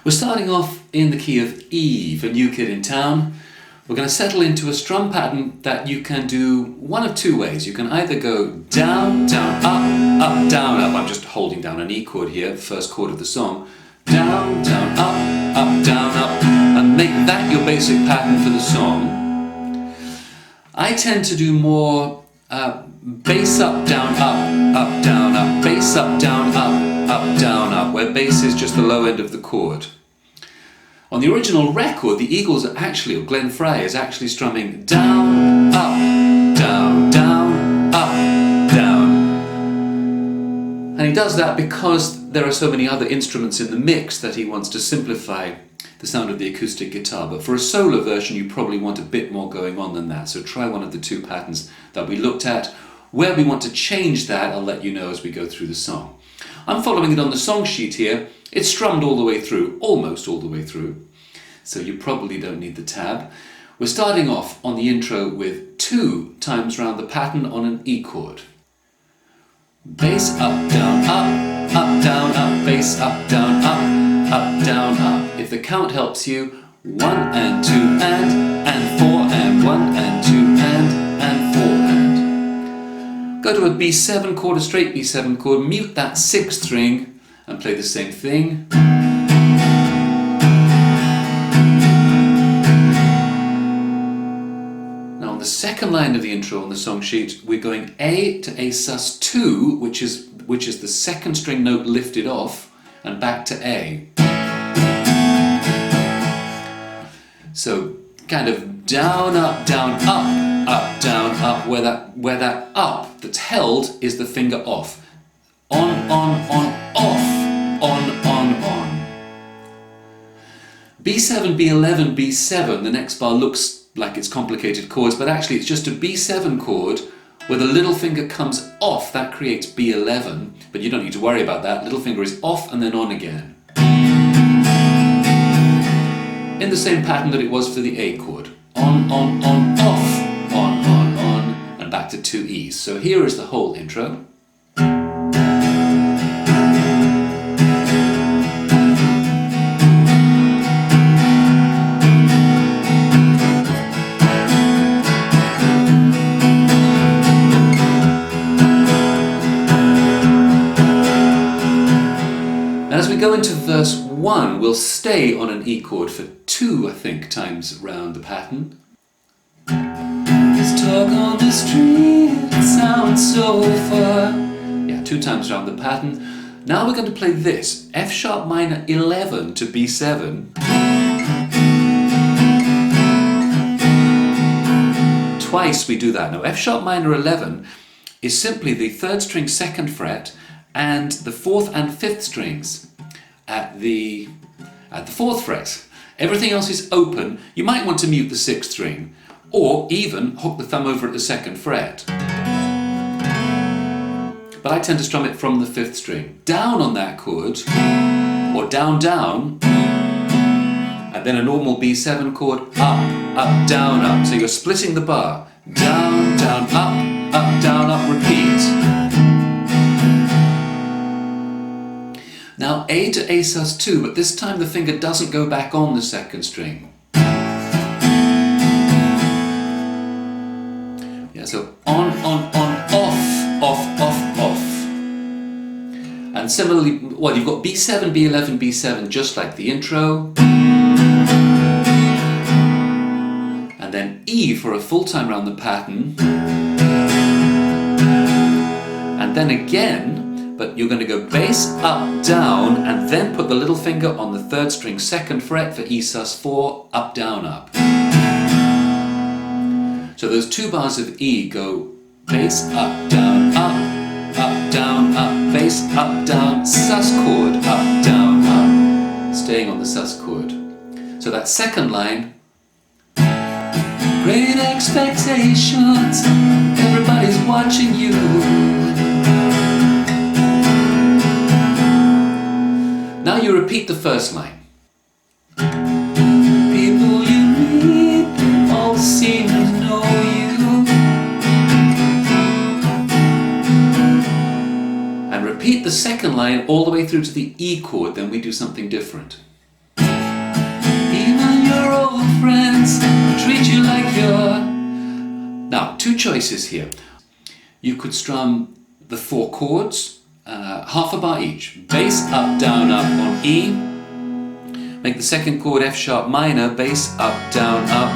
We're starting off in the key of E for New Kid in Town. We're going to settle into a strum pattern that you can do one of two ways. You can either go down, down, up, up, down, up. I'm just holding down an E chord here, the first chord of the song. Down, down, up, down, up, and make that your basic pattern for the song. I tend to do more bass up, down, down, up, bass up, down, down, up, where bass is just the low end of the chord. On the original record, the Eagles are actually, or Glenn Frey is actually strumming down, up, down, down, up, down. And he does that because there are so many other instruments in the mix that he wants to simplify the sound of the acoustic guitar. But for a solo version, you probably want a bit more going on than that. So try one of the two patterns that we looked at. Where we want to change that, I'll let you know as we go through the song. I'm following it on the song sheet here. It's strummed all the way through, almost all the way through. So you probably don't need the tab. We're starting off on the intro with 2 times round the pattern on an E chord. Bass up, down, bass up, down, up. If the count helps you, 1 and 2 and 4 and 1 and 2 and 4 and. Go to a B7 chord, a straight B7 chord, mute that 6th string and play the same thing. Now on the second line of the intro on the song sheet, we're going A to A sus2, which is the second string note lifted off, and back to A. So kind of down, up, down, where that up that's held is the finger off. On, off, on. B7, B11, B7, the next bar looks like it's complicated chords, but actually it's just a B7 chord where the little finger comes off. That creates B11, but you don't need to worry about that. Little finger is off and then on again. In the same pattern that it was for the A chord. On, off, on, and back to 2 E's. So here is the whole intro. As we go into verse 1, we'll stay on an E chord for 2, I think, times round the pattern. This talk on the street, it sounds so far. Yeah, 2 times round the pattern. Now we're going to play this, F sharp minor 11 to B7. Twice we do that. Now F sharp minor 11 is simply the 3rd string 2nd fret and the 4th and 5th strings at the 4th fret. Everything else is open. You might want to mute the 6th string, or even hook the thumb over at the 2nd fret. But I tend to strum it from the 5th string. Down on that chord, or down, down, and then a normal B7 chord, up, down, up. So you're splitting the bar. Down, down, up, down, up, repeat. Now A to A sus2, but this time the finger doesn't go back on the 2nd string. Yeah, so on, off. And similarly, well, you've got B7, B11, B7, just like the intro. And then E for a full time round the pattern. And then again, but you're going to go bass, up, down, and then put the little finger on the 3rd string 2nd fret for E sus4, up, down, up. So those 2 bars of E go bass, up, down, bass, up, down, sus chord, up, down, up, staying on the sus chord. So that second line, great expectations, everybody's watching you. Now you repeat the first line. People you meet, they all seem to know you. And repeat the second line all the way through to the E chord, then we do something different. friends, treat you like you're... Now, two choices here. You could strum the 4 chords, half a bar each. Bass up, down, up on E. Make the second chord F sharp minor, bass up, down, up.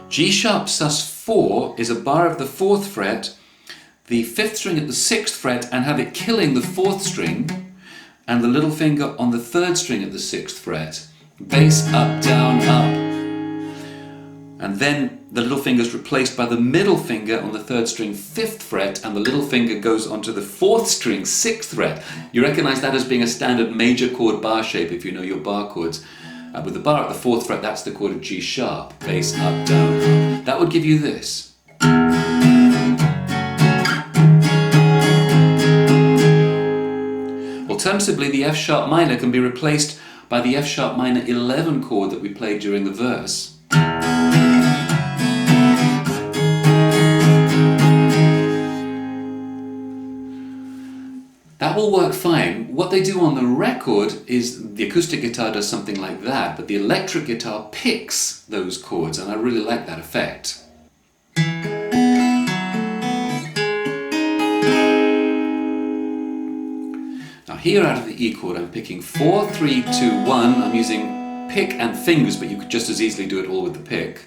G sharp sus4 is a bar of the 4th fret, the 5th string at the 6th fret, and have it killing the 4th string, and the little finger on the 3rd string at the 6th fret. Bass up, down, up. And then the little finger is replaced by the middle finger on the 3rd string 5th fret, and the little finger goes onto the 4th string 6th fret. You recognize that as being a standard major chord bar shape if you know your bar chords. With the bar at the 4th fret, that's the chord of G sharp. Bass up, down, up. That would give you this. Alternatively, the F sharp minor can be replaced by the F sharp minor 11 chord that we played during the verse. That will work fine. What they do on the record is the acoustic guitar does something like that, but the electric guitar picks those chords, and I really like that effect. Now here out of the E chord I'm picking 4, 3, 2, 1. I'm using pick and fingers, but you could just as easily do it all with the pick.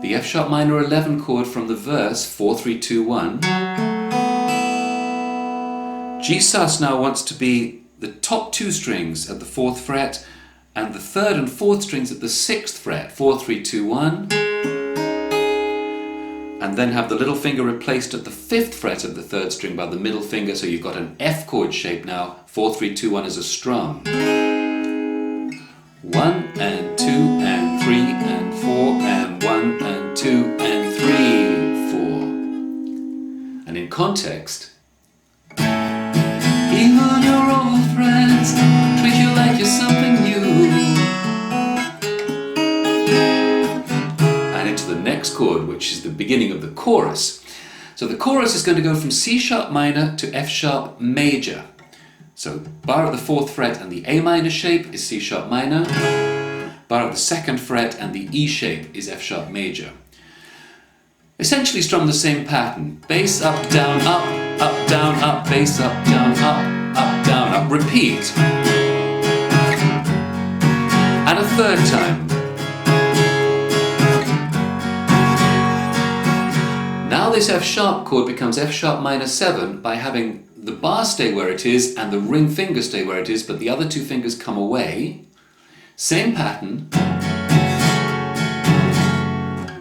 The F sharp minor 11 chord from the verse, 4, 3, 2, 1. G sus now wants to be the top 2 strings at the 4th fret and the 3rd and 4th strings at the 6th fret, 4, 3, 2, 1. And then have the little finger replaced at the 5th fret of the 3rd string by the middle finger, so you've got an F chord shape now. 4, 3, 2, 1 is a strum. 1 and 2 and 3 and 4 and 1 and 2 and 3, 4. And in context, even your old friends treat you like you're something new. And into the next chord, which is the beginning of the chorus. So the chorus is going to go from C sharp minor to F sharp major. So bar at the 4th fret and the A minor shape is C sharp minor. Bar at the 2nd fret and the E shape is F sharp major. Essentially strum the same pattern. Bass up, down, up, down, up, bass up, down, up, down, up. Repeat. And a 3rd time. Now this F sharp chord becomes F sharp minor 7 by having the bar stay where it is and the ring finger stay where it is, but the other 2 fingers come away. Same pattern.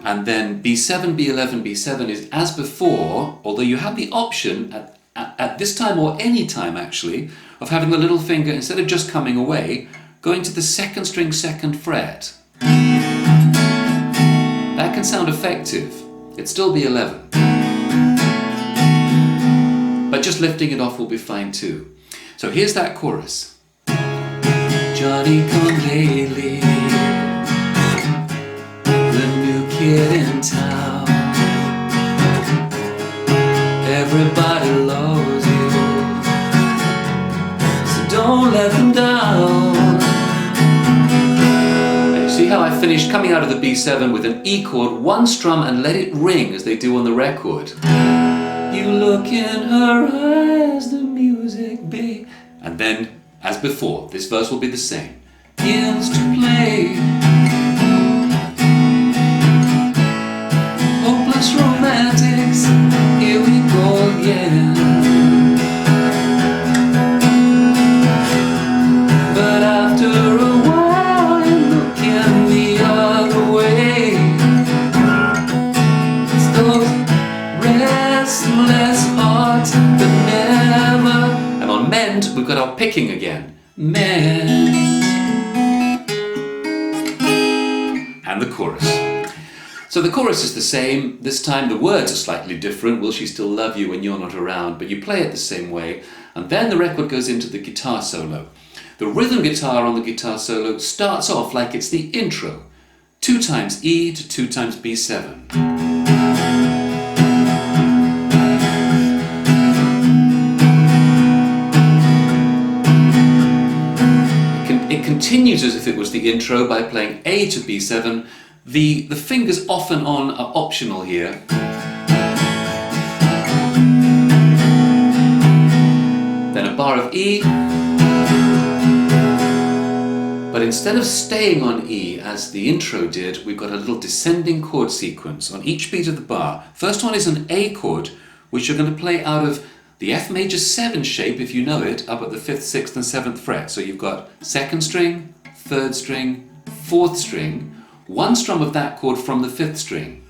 And then B7, B11, B7 is as before, although you have the option at this time or any time actually of having the little finger, instead of just coming away, going to the 2nd string 2nd fret. That can sound effective. It'd still be 11. But just lifting it off will be fine too. So here's that chorus. Johnny come lately, the new kid in town. Everybody loves you, so don't let them down. And you see how I finished coming out of the B7 with an E chord, 1 strum, and let it ring as they do on the record. You look in her eyes, the music be. And then, as before, this verse will be the same. Begins to play. Hopeless romantics, here we go again. But after a while, you're looking the other way. It's those restless hearts that never... And on mend, we've got our picking again. Mend. And the chorus. So the chorus is the same. This time the words are slightly different. Will she still love you when you're not around? But you play it the same way. And then the record goes into the guitar solo. The rhythm guitar on the guitar solo starts off like it's the intro. 2 times E to 2 times B7. It continues as if it was the intro by playing A to B7. The fingers off and on are optional here. Then a bar of E. But instead of staying on E as the intro did, we've got a little descending chord sequence on each beat of the bar. First one is an A chord, which you're going to play out of the F major 7 shape, if you know it, up at the 5th, 6th and 7th fret. So you've got 2nd string, 3rd string, 4th string, one strum of that chord from the 5th string.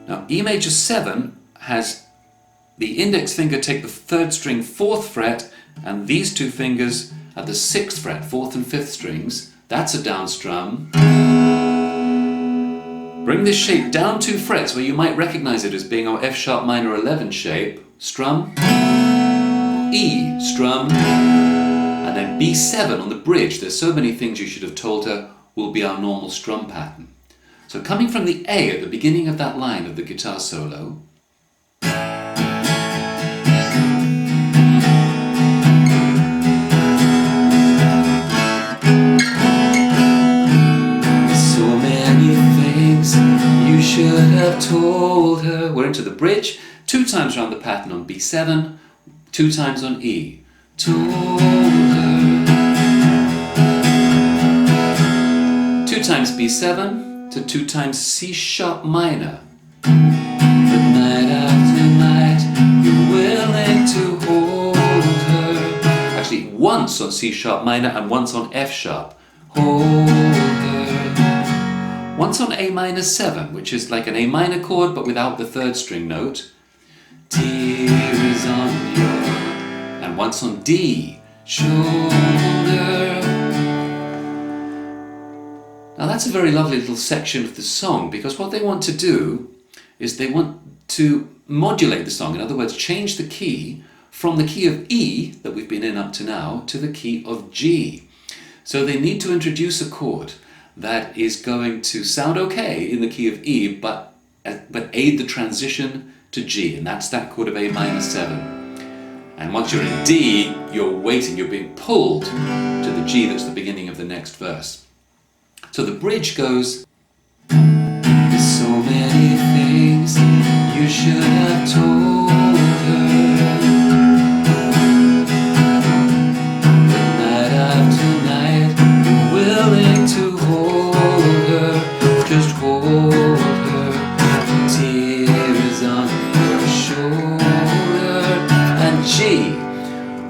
Now E major 7 has the index finger take the 3rd string, 4th fret, and these two fingers at the 6th fret, 4th and 5th strings. That's a down strum. Bring this shape down 2 frets where you might recognize it as being our F sharp minor 11 shape. Strum, E, strum, and then B7 on the bridge. There's so many things you should have told her will be our normal strum pattern. So coming from the A at the beginning of that line of the guitar solo, you should have told her. We're into the bridge, 2 times around the pattern on B7, 2 times on E. Told her. 2 times B7 to 2 times C sharp minor. But night after night, you're willing to hold her. Actually, once on C sharp minor and once on F sharp. Hold her. Once on A minor 7, which is like an A minor chord but without the 3rd string note. Tears on your... And once on D, shoulder. Now that's a very lovely little section of the song, because what they want to do is they want to modulate the song. In other words, change the key from the key of E that we've been in up to now to the key of G. So they need to introduce a chord that is going to sound okay in the key of E, but aid the transition to G, and that's that chord of A minor 7. And once you're in D, you're waiting, you're being pulled to the G that's the beginning of the next verse. So the bridge goes, there's so many things you should have told her. But night after night, you're willing to hold her, just hold her. Tears on your shoulder. And G,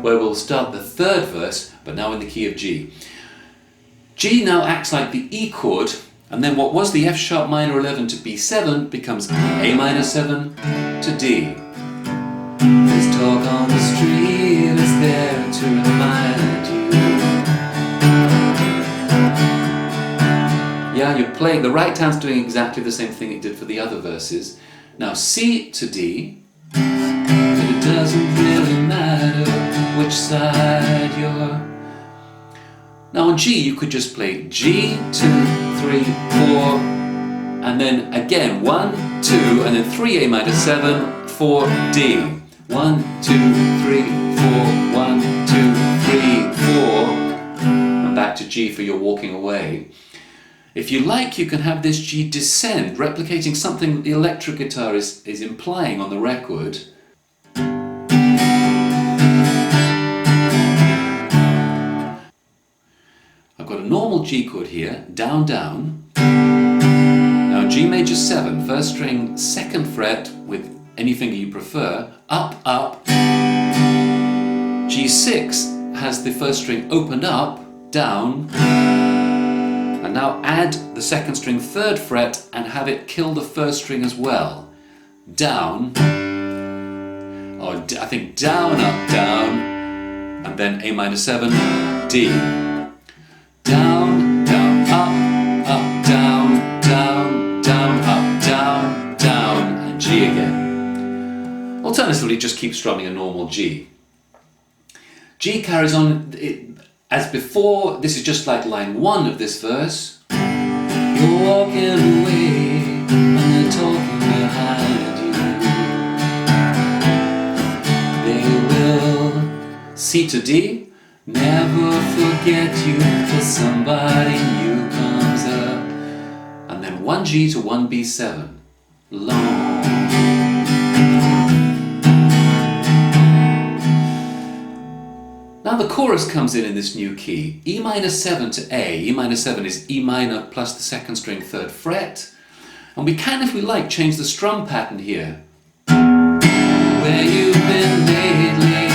where we'll start the 3rd verse, but now in the key of G. G now acts like the E chord, and then what was the F sharp minor 11 to B7 becomes A minor 7 to D. This talk on the street is there to remind you. Yeah, you're playing, the right hand's doing exactly the same thing it did for the other verses. Now C to D, but it doesn't really matter which side you're. Now on G you could just play G, 2, 3, 4, and then again 1, 2, and then 3 A minor 7, 4 D. 1, 2, 3, 4, 1, 2, 3, 4, and back to G for your walking away. If you like, you can have this G descend, replicating something that the electric guitar is implying on the record. I've got a normal G chord here, down, down. Now G major 7, 1st string, 2nd fret with any finger you prefer, up, up. G6 has the 1st string opened up, down. And now add the 2nd string 3rd fret and have it kill the 1st string as well. Down, or I think down, up, down, and then A minor 7, D. Down, down, up, up, down, down, down, up, down, down, and G again. Alternatively, just keep strumming a normal G. G carries on as before. This is just like line 1 of this verse. You're walking away and they're talking behind you. They will. C to D. Never forget you till somebody new comes up. And then 1 G to 1 B7. Long. Now the chorus comes in this new key. E minor 7 to A. E minor 7 is E minor plus the second string 3rd fret. And we can, if we like, change the strum pattern here. Where you've been lately.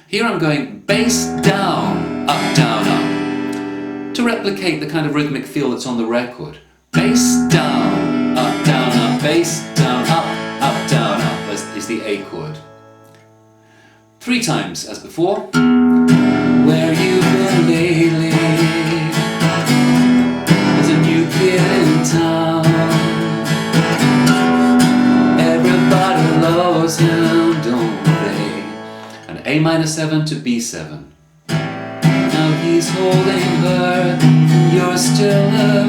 Here I'm going bass down, up, down, up. To replicate the kind of rhythmic feel that's on the record. Bass down, up, bass down, up, down, up is the A chord. 3 times as before. Where you've been lately. There's a new kid in town. Everybody loves him, don't they? And A minor 7 to B7. Now he's holding her, and you're still her.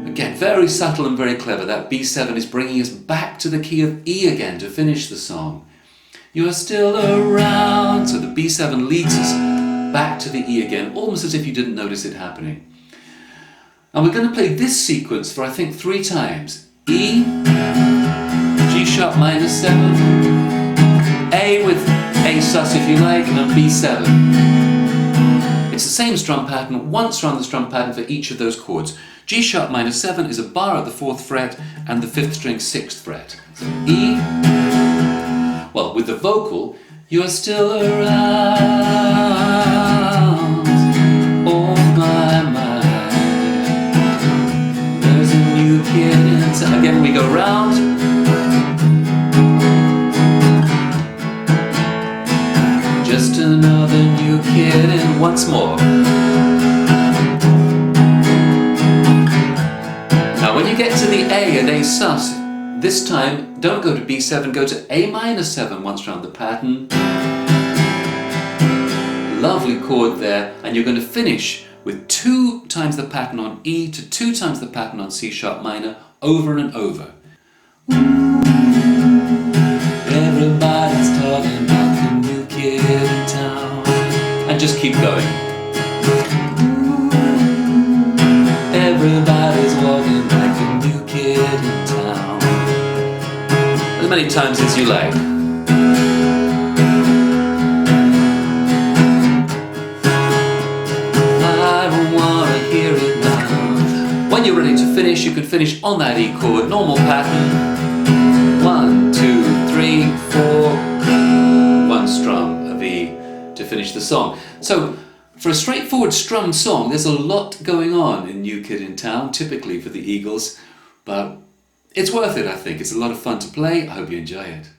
Again, very subtle and very clever. That B7 is bringing us back to the key of E again to finish the song. You're still around. So the B7 leads us back to the E again, almost as if you didn't notice it happening. And we're going to play this sequence for I think 3 times. E, G sharp minor 7, A with A sus if you like, and then B7. It's the same strum pattern, once run the strum pattern for each of those chords. G sharp minor 7 is a bar at the 4th fret and the 5th string 6th fret. So E, well, with the vocal, you're still around, oh my mind. There's a new kid in town. Again, we go round. Just another new kid in once more. Now when you get to the A and A sus, this time don't go to B7, go to A minor 7 once round the pattern. Lovely chord there, and you're going to finish with 2 times the pattern on E to 2 times the pattern on C sharp minor, over and over. Everybody's talking about the new kid in town. And just keep going. Everybody's walking like the new kid in town. As many times as you like. I don't want to hear it now. When you're ready to finish, you can finish on that E chord, normal pattern. 1, 2, 3, 4, 1 strum of E to finish the song. So, for a straightforward strummed song, there's a lot going on in New Kid in Town, typically for the Eagles, but it's worth it, I think. It's a lot of fun to play. I hope you enjoy it.